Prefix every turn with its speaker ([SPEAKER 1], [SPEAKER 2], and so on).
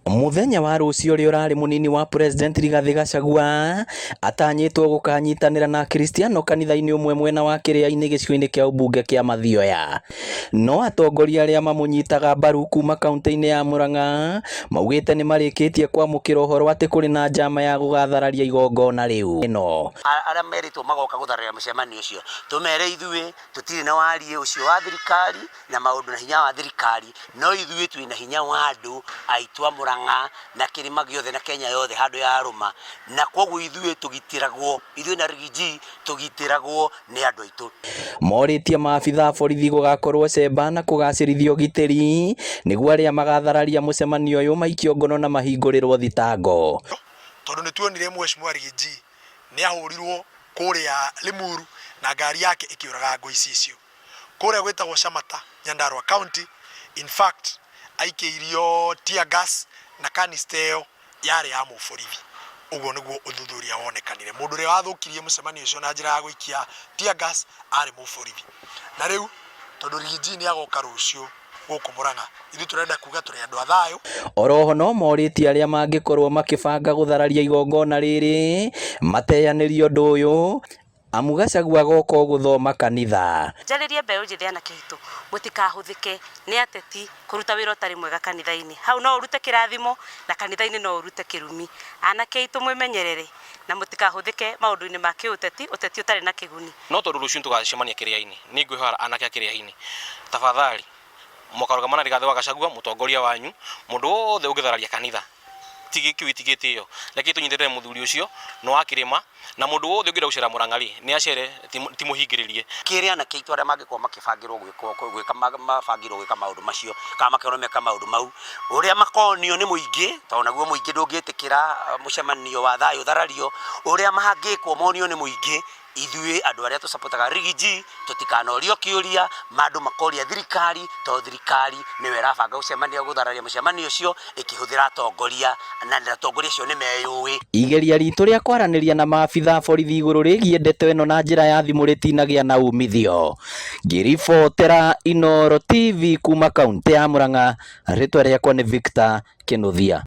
[SPEAKER 1] Muthenya wa rucio uri urari munini wa President Rigathi Gachagua atanyitwo gukanyitanira na Kristiano kanitha-ini umwe mwena wa Kiria-ini gicigo-ini kia ubunge kia Mathioya. No atongoria aria mamunyitaga mbaru kuma kaunti-ini ya Murang'a maugite ni marikitie kwamukira uhoro ati kuri na njama ya gugathararia igongona riu.
[SPEAKER 2] Aria meritwo magoka guthararia mucemanio ucio tumere ithui tutiri na warie ucio wa thirikari na maundu na hinya wa thirikari, no ithui twina hinya wa andu aitu a na kirima giothe na Kenya yothe handu ya aruma, na koguo ithui tugitiragwo, ithui na Rigiji tugitiragwo ni andu aitu.
[SPEAKER 1] Moritie maabitha borithi gugakorwo cemba na kugacirithio gitiri niguo aria magathararia mucemanio uyu maikio ngono na mahingurirwo thitango.
[SPEAKER 3] Tondu ni tuonire Mheshimiwa Rigiji ni ahurirwo kuria Limuru na ngari yake ikiuraga ngui icio kuria gwitagwo Shamata, Nyandarua County. In fact aikeirio tear gas na kanisteo yari ya muborithi. Uguo niguo uthuthuria wonekanire. Mundu ria wathukirie mucemanio ucio na njira ya guikia tear gas ari muborithi. Na riu tondu Rigiji ni agoka rucio guku Murang'a, ithu turenda kuga turi andu a thayu.
[SPEAKER 1] Oroho no moritie aria mangikorwo makibanga guthararia igongona riri mateyanirio undu uyu amu Gachagua goka guthoma kanitha.
[SPEAKER 4] Njaririe mbeu njithi ana kihitu mutikahuthike ni ateti kuruta wira utari mwega kanitha-ini. Hau no urute kirathimo na kanitha-ini no urute kirumi. Ana kihitu mwimenyerere na mutikahuthike maundu-ini ma kiuteti, uteti utari na kiguni.
[SPEAKER 5] No tondu rucio tugacemania Kiria-ini ni ngwihara anake a Kiria-ini, tafadhali mukarugamana Rigathi wa Gachagua mutongoria wanyu, mundu wothe ungithararia kanitha tigikite iyo reke tunyitire muthuri ucio no akirima na mundu wothe ungira gucera Murang'a ni acere timuhingiririe
[SPEAKER 2] kiria na kiitu aria mangikwa makibangirwo gwika mabangirwo gwika maundu macio kana makironeka maundu mau uria makonio ni muingi to naguo muingi ndungitikira mucemanio wa thayu tharario uria mahangikwo monio ni muingi. Ithui andu aria tusapotaga Rigiji tutikanorio kiuria mandu makoria thirikari to thirikari niwe irabanga gucemania guthararia mucemanio ucio ikihuthira atongoria na atongoria cio ni meyui.
[SPEAKER 1] Igeria ritu ria kwaraniria na maabitha borithi iguru rigie ndeto ino na njira ya thimu ritinagia na umithio. Ngiribotera Inooro TV kuma kaunti ya Murang'a, ritwa riakwa ni Victor Kinuthia.